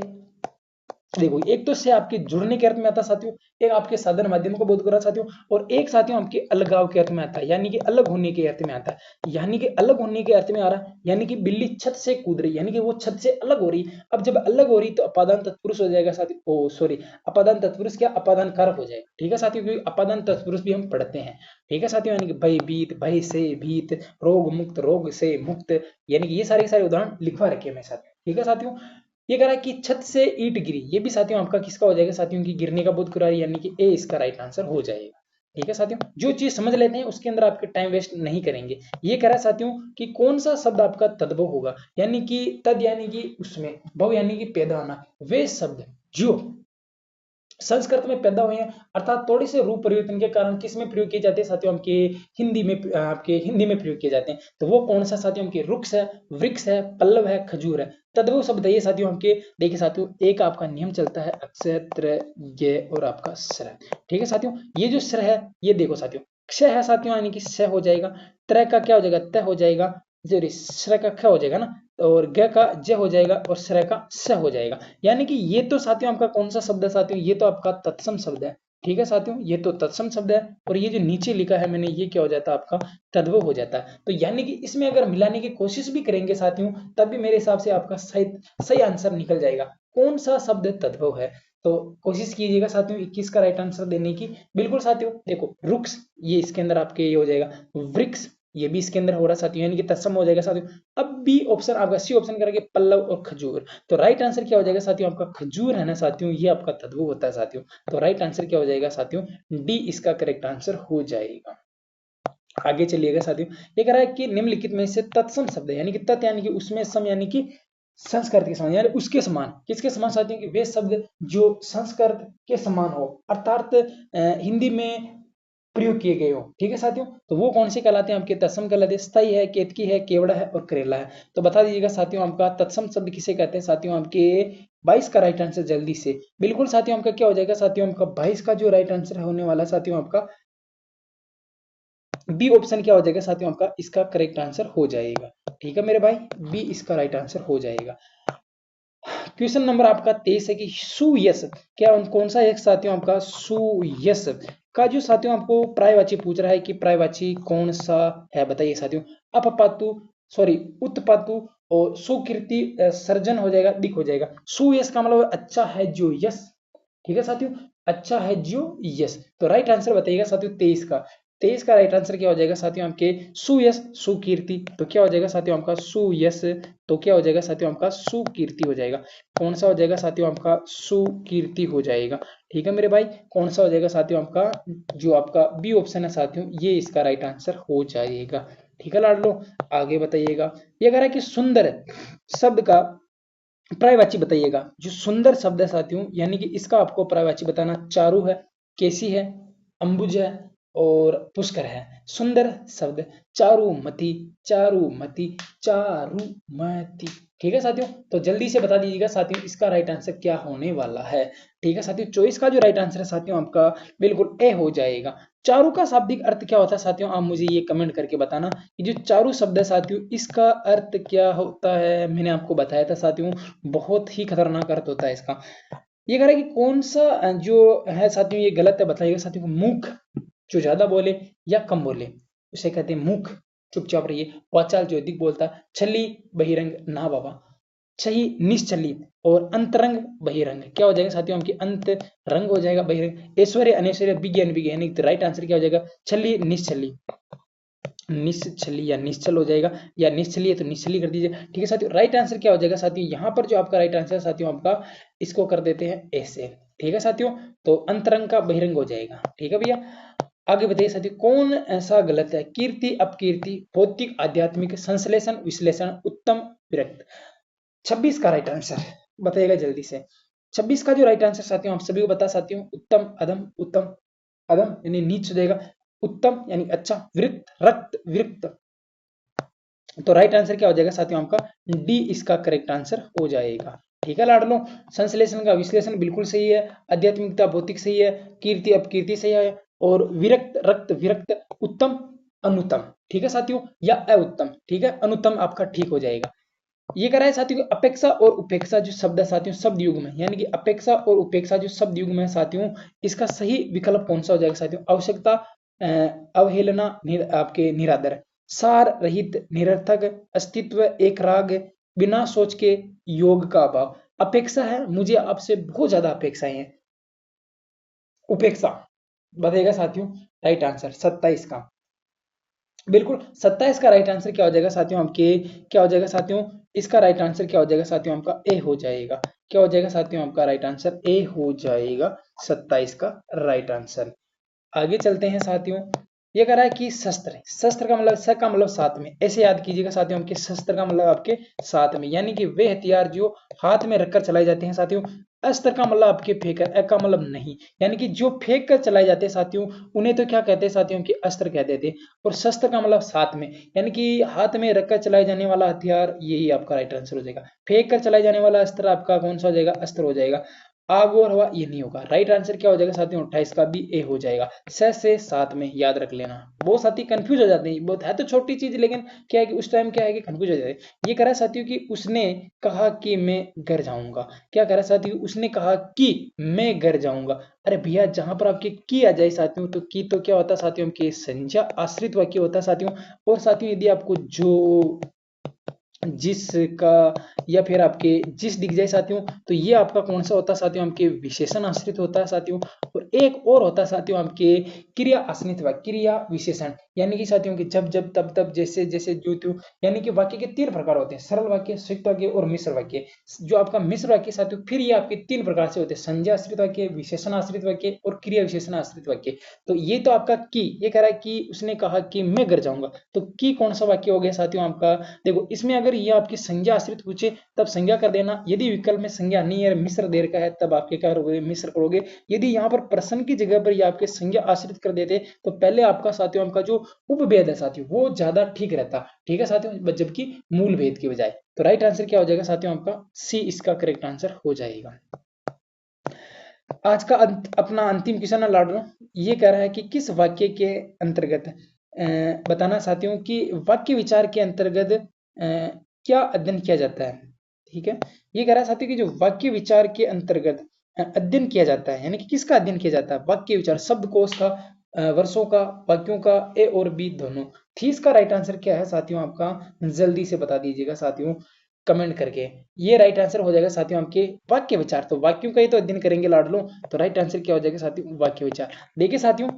Speaker 1: देखो एक तो से आपके जुड़ने के अर्थ में आता है साथियों, एक आपके साधन माध्यम को बोध कर रहा है साथियों, और एक साथियों आपके अलगाव के अर्थ में आता है, यानी कि अलग होने के अर्थ में आता है। यानी कि अलग होने के अर्थ में आ रहा है, यानी कि बिल्ली छत से कूद रही, यानी कि वो छत से अलग हो रही। अब जब अलग हो रही तो अपादान तत्पुरुष हो जाएगा साथियों, ओ सॉरी, अपादान तत्पुरुष क्या, अपादान कारक हो जाएगा। ठीक है साथियों, क्योंकि अपादान तत्पुरुष भी हम पढ़ते हैं। ठीक है साथियों, यानी कि भय भीत, भय से भीत, रोग मुक्त, रोग से मुक्त, यानी कि ये सारे उदाहरण लिखवा रखे हैं मैं साथियों। ठीक है साथियों, ये कह रहा है कि छत से ईंट गिरी, ये भी साथियों आपका किसका हो जाएगा साथियों की गिरने का बोध करा रही है, यानी कि ए इसका राइट आंसर हो जाएगा। ठीक है साथियों, जो चीज समझ लेते हैं उसके अंदर आपके टाइम वेस्ट नहीं करेंगे। ये कह रहा है साथियों कि कौन सा शब्द आपका तद्भव होगा, यानी कि तद यानी कि उसमें, भव यानी कि पैदा होना, वे शब्द जो संस्कृत में पैदा हुए हैं, अर्थात थोड़े से रूप परिवर्तन के कारण किस में प्रयोग किए जाते हैं साथियों, आपके हिंदी में, आपके हिंदी में प्रयोग किए जाते हैं। तो वो कौन सा साथियों, आपके रुक्ष है, वृक्ष है, पल्लव है, खजूर है। तद्भव शब्द है ये साथियों आपके। देखिए साथियों, एक आपका नियम चलता है अक्षय, त्र, य और आपका स्र। ठीक है साथियों, ये जो स्र है ये देखो साथियों, क्ष है साथियों, यानी कि स हो जाएगा, त्र का क्या हो जाएगा, त हो जाएगा, सॉरी स्र का ख हो जाएगा ना, और ग का ज हो जाएगा, और स्र का स हो जाएगा। यानी कि ये तो साथियों आपका कौन सा शब्द है साथियों, ये तो आपका तत्सम शब्द है। ठीक है साथियों, ये तो तत्सम शब्द है, और ये जो नीचे लिखा है मैंने ये क्या हो जाता है आपका तद्भव हो जाता है। तो यानी कि इसमें अगर मिलाने की कोशिश भी करेंगे साथियों तब भी मेरे हिसाब से आपका सही सही आंसर निकल जाएगा, कौन सा शब्द तद्भव है। तो कोशिश कीजिएगा साथियों 21 का राइट आंसर देने की। बिल्कुल साथियों, देखो रुक्ष ये इसके अंदर आपके ये हो जाएगा, वृक्ष ये भी इसके अंदर हो रहा है साथियों, यानी कि तत्सम हो जाएगा साथियों। अब बी ऑप्शन आपका, सी ऑप्शन करेंगे पल्लव और खजूर। तो राइट आंसर क्या हो जाएगा साथियों, आपका खजूर है ना साथियों, ये आपका तद्भव होता है साथियों। तो राइट आंसर क्या हो जाएगा साथियों, डी इसका करेक्ट आंसर हो जाएगा। आगे चलिएगा साथियों, ये कह रहा है कि निम्नलिखित में से तत्सम शब्द है, यानी कि तत् यानी कि उसमें, सम यानी कि संस्कृत के समान, यानी उसके समान, किसके समान साथियों कि वे शब्द जो संस्कृत के समान हो, अर्थात हिंदी में प्रयोग किए गए हो। ठीक है साथियों, तो वो कौन से कहलाते हैं आपके, तत्सम कहलाते हैं। स्थाई है, केतकी है, केवड़ा है और करेला है। तो बता दीजिएगा साथियों आपका तत्सम शब्द किसे कहते हैं साथियों, आपके 22 का राइट आंसर जल्दी से। बिल्कुल साथियों, आपका क्या हो जाएगा साथियों, आपका 22 का जो राइट आंसर होने वाला है साथियों, आपका बी ऑप्शन क्या हो जाएगा साथियों, आपका इसका करेक्ट आंसर हो जाएगा। ठीक है मेरे भाई, बी इसका राइट आंसर हो जाएगा। क्वेश्चन नंबर आपका 23 है कि सुयस, क्या कौन सा एक साथियों आपका सुयस का जो साथियों आपको प्रायवाची पूछ रहा है कि प्रायवाची कौन सा है, बताइए साथियों। अपपातु, सॉरी उत्पातु, और सुकीर्ति सर्जन हो जाएगा, दिख हो जाएगा। सुयस का मतलब अच्छा है जो यस। ठीक है साथियों, अच्छा है जो यस। तो राइट आंसर बताइएगा साथियों 23 का। 23 का राइट आंसर क्या हो जाएगा साथियों, आपके सुयस सुकीर्ति। तो क्या हो जाएगा साथियों आपका सुयस, तो क्या हो जाएगा साथियों आपका सुकीर्ति हो जाएगा। कौन सा हो जाएगा साथियों आपका सुकीर्ति हो जाएगा। ठीक है मेरे भाई, कौन सा हो जाएगा साथियों आपका, जो आपका बी ऑप्शन है साथियों, ये इसका राइट आंसर हो जाएगा। ठीक है लाडलो, आगे बताइएगा। ये कह रहा है कि सुंदर शब्द का पर्यायवाची बताइएगा। जो सुंदर शब्द है साथियों, यानी कि इसका आपको पर्यायवाची बताना चारु है, केसी है, अंबुज है और पुष्कर है। सुंदर शब्द चारुमती, चारुमती, चारुमती। ठीक है साथियों, तो जल्दी से बता दीजिएगा साथियों इसका राइट आंसर क्या होने वाला है। ठीक है साथियों, 24 का जो राइट आंसर है साथियों आपका बिल्कुल ए हो जाएगा। चारु का शाब्दिक अर्थ क्या होता है साथियों, आप मुझे ये कमेंट करके बताना कि जो चारु शब्द है साथियों इसका अर्थ क्या होता है। मैंने आपको बताया था साथियों, बहुत ही खतरनाक अर्थ होता है इसका। ये कह रहा है कि कौन सा जो है साथियों ये गलत है, बताइएगा साथियों। मूक, जो ज्यादा बोले या कम बोले उसे कहते हैं मूक, चुपचाप रहिए। वाचाल, जो अधिक बोलता। छली, बहिरंग, ना बाबा। छही, निश्चली और अंतरंग, बहिरंग। क्या हो जाएगा साथियों आपकी अंत रंग हो जाएगा, बहिरंग। ऐश्वर्य, अनैश्वर्य, विज्ञान, विज्ञानिक। तो राइट आंसर क्या हो जाएगा, छली, निश्चली। निश्चली या निश्चल हो जाएगा, या निश्चली है तो निश्चली कर दीजिए। ठीक है साथियों, राइट आंसर क्या हो जाएगा साथियों, यहाँ पर जो आपका राइट आंसर है साथियों आपका, इसको कर देते हैं ऐसे। ठीक है साथियों, तो अंतरंग का बहिरंग हो जाएगा। ठीक है भैया, आगे बताइए साथियों, कौन ऐसा गलत है। कीर्ति, अपकीर्ति, भौतिक, आध्यात्मिक, संश्लेषण, विश्लेषण, उत्तम, विरक्त। 26 का राइट आंसर बताइएगा जल्दी से। 26 का जो राइट आंसर साथियों आप सभी को बता साथियों, उत्तम, अधम, उत्तम, अधम यानी नीच हो जाएगा, उत्तम यानी अच्छा, विरक्त, रक्त, विरक्त। तो राइट आंसर क्या हो जाएगा साथियों आपका डी, इसका करेक्ट आंसर हो जाएगा। ठीक है लाडलो, संश्लेषण का विश्लेषण बिल्कुल सही है, आध्यात्मिकता भौतिक सही है, कीर्ति अपकीर्ति सही है, और विरक्त, रक्त, विरक्त, उत्तम, अनुत्तम। ठीक है साथियों, या अउत्तम। ठीक है, अनुत्तम आपका ठीक हो जाएगा। ये कह रहा है साथियों अपेक्षा और उपेक्षा जो शब्द है साथियों शब्द युग में, यानी कि अपेक्षा और उपेक्षा जो शब्द युग में साथियों, इसका सही विकल्प कौन सा हो जाएगा साथियों। आवश्यकता, अवहेलना, आपके निरादर, सार रहित, निरर्थक, अस्तित्व, एक राग, बिना सोच के, योग का अभाव। अपेक्षा है, मुझे आपसे बहुत ज्यादा अपेक्षाएं हैं। उपेक्षा बताइएगा साथियों राइट आंसर 27 का, बिल्कुल 27 का राइट आंसर क्या हो जाएगा साथियों आपके, क्या हो जाएगा साथियों, इसका राइट आंसर क्या हो जाएगा साथियों आपका ए हो जाएगा। क्या हो जाएगा साथियों आपका राइट आंसर ए हो जाएगा, 27 का राइट आंसर। आगे चलते हैं साथियों, ये कह रहा है कि शस्त्र, शस्त्र का मतलब, स का मतलब साथ में, ऐसे याद कीजिएगा साथियों आपके शस्त्र का मतलब आपके साथ में, यानी कि वे हथियार जो हाथ में रखकर चलाए जाते हैं साथियों। अस्त्र का मतलब आपके फेंक, अ का मतलब नहीं, यानी कि जो फेंक कर चलाए जाते हैं साथियों उन्हें तो क्या कहते हैं साथियों कि अस्त्र कहते थे। और शस्त्र का मतलब साथ में, यानी कि हाथ में रखकर चलाए जाने वाला हथियार, यही आपका राइट आंसर हो जाएगा। फेंक कर चलाए जाने वाला अस्त्र आपका कौन सा हो जाएगा, अस्त्र हो जाएगा। आग और हवा ये नहीं होगा। राइट आंसर क्या हो जाएगा साथियों 28 का भी ए हो जाएगा। से साथ में याद रख लेना, बहुत साथी कंफ्यूज हो जाते हैं, बहुत है तो छोटी चीज लेकिन क्या है कि उस टाइम क्या है कि कंफ्यूज हो जाते हैं। ये कह रहा है साथियों कि उसने कहा कि मैं घर जाऊंगा। क्या कह रहा है साथियों, उसने कहा कि मैं घर जाऊंगा। अरे भैया जहां पर आपके की आ जाए साथियों, तो की तो क्या होता है साथियों के संज्ञा आश्रित वाक्य होता है साथियों। और साथियों यदि आपको जो, जिसका या फिर आपके जिस दिख जाए साथियों, तो ये आपका कौन सा होता है साथियों, आपके विशेषण आश्रित होता है साथियों। और एक और होता है साथियों आपके क्रिया आश्रित वाक्य, क्रिया विशेषण, यानी कि साथियों के जब जब तब तब जैसे जैसे जो त्यों, यानी कि वाक्य के 3 प्रकार होते हैं, सरल वाक्य, संयुक्त वाक्य और मिश्र वाक्य। जो आपका मिश्र वाक्य साथियों फिर ये आपके 3 प्रकार से होते हैं, संज्ञा आश्रित वाक्य, विशेषण आश्रित वाक्य और क्रिया विशेषण आश्रित वाक्य। तो ये तो आपका की, ये कह रहा है कि उसने कहा कि मैं घर जाऊंगा, तो की कौन सा वाक्य हो गया साथियों आपका। देखो इसमें अगर ये आपकी संज्ञा आश्रित पूछे तब संज्ञा कर देना, यदि विकल्प में संज्ञा नहीं है, मिश्र देर का है, तब आपके क्या करोगे, मिश्र करोगे। यदि यहाँ पर प्रश्न की जगह पर ये आपके संज्ञा आश्रित कर देते तो पहले आपका साथियों आपका जो उपभेद है साथियों वो ज्यादा ठीक रहता। ठीक है साथियों, जबकि मूल भेद की बजाय। तो राइट आंसर क्या हो जाएगा साथियों आपका सी, इसका करेक्ट आंसर हो जाएगा। आज का अपना अंतिम क्वेश्चन है लाडलो, ये कह रहा है कि किस वाक्य के अंतर्गत, बताना साथियों कि वाक्य विचार के अंतर्गत क्या अध्ययन किया जाता है। ठीक है, ये कह रहा है साथियों कि जो वाक्य विचार के अंतर्गत अध्ययन किया जाता है, यानी कि किसका अध्ययन किया जाता है, वाक्य विचार, शब्दकोश का, वर्षों का, वाक्यों का, ए और बी दोनों। थीस का राइट आंसर क्या है साथियों आपका, जल्दी से बता दीजिएगा साथियों कमेंट करके। ये राइट आंसर हो जाएगा साथियों आपके वाक्य विचार, तो वाक्यों का ही तो अध्ययन करेंगे लाडलो, तो राइट आंसर क्या हो जाएगा साथियों वाक्य विचार। देखिए साथियों,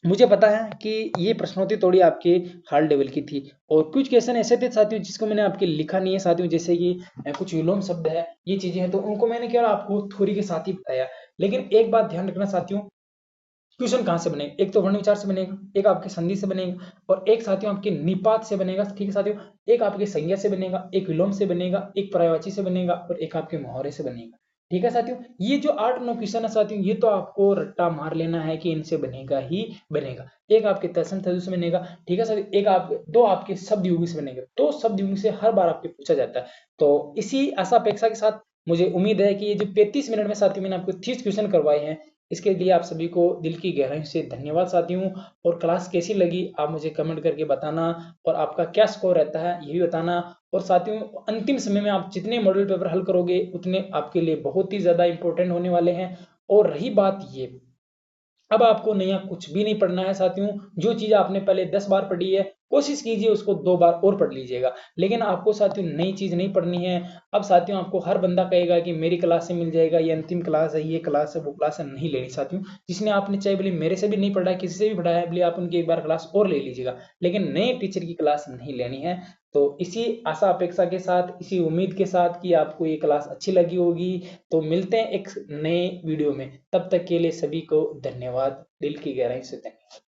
Speaker 1: मुझे पता है कि ये प्रश्नोत्तरी थोड़ी आपके हार्ड लेवल की थी, और कुछ क्वेश्चन ऐसे थे साथियों जिसको मैंने आपके लिखा नहीं है साथियों, जैसे कि कुछ विलोम शब्द है, ये चीजें हैं, तो उनको मैंने केवल आपको थ्योरी के साथ ही बताया। लेकिन एक बात ध्यान रखना साथियों क्वेश्चन कहाँ से बनेगा, एक तो वर्ण विचार से बनेगा, एक आपके संधि से बनेगा, और एक साथियों आपके निपात से बनेगा। ठीक है साथियों, एक आपके संज्ञा से बनेगा, एक विलोम से बनेगा, एक पर्यायवाची से बनेगा, और एक आपके मुहावरे से बनेगा। ठीक है साथियों, ये जो 8-9 क्वेश्चन है साथियों, ये तो आपको रट्टा मार लेना है कि इनसे बनेगा ही बनेगा। एक आपके तत्सम तत्सम से बनेगा। ठीक है साथियों, एक आप दो आपके शब्द युग्म से बनेंगे, तो शब्द युग्म से हर बार आपके पूछा जाता है। तो इसी आशा अपेक्षा के साथ मुझे उम्मीद है कि ये जो 35 मिनट में साथियों मैंने आपको 30 क्वेश्चन करवाए हैं, इसके लिए आप सभी को दिल की गहराई से धन्यवाद साथियों। और क्लास कैसी लगी आप मुझे कमेंट करके बताना, और आपका क्या स्कोर रहता है ये भी बताना। और साथियों, अंतिम समय में आप जितने मॉडल पेपर हल करोगे उतने आपके लिए बहुत ही ज्यादा इंपॉर्टेंट होने वाले हैं। और रही बात ये, अब आपको नया कुछ भी नहीं पढ़ना है साथियों, जो चीज आपने पहले 10 बार पढ़ी है कोशिश कीजिए उसको 2 बार और पढ़ लीजिएगा, लेकिन आपको साथियों नई चीज नहीं पढ़नी है। अब साथियों आपको हर बंदा कहेगा कि मेरी क्लास से मिल जाएगा, ये अंतिम क्लास है, ये क्लास है, वो क्लास है, नहीं लेनी साथियों। जिसने आपने चाहे बोले मेरे से भी नहीं पढ़ा है, किसी से भी पढ़ा है, बोले आप उनकी एक बार क्लास और ले लीजिएगा, लेकिन नए टीचर की क्लास नहीं लेनी है। तो इसी आशा अपेक्षा के साथ, इसी उम्मीद के साथ कि आपको ये क्लास अच्छी लगी होगी, तो मिलते हैं एक नए वीडियो में। तब तक के लिए सभी को धन्यवाद, दिल की गहराई से धन्यवाद।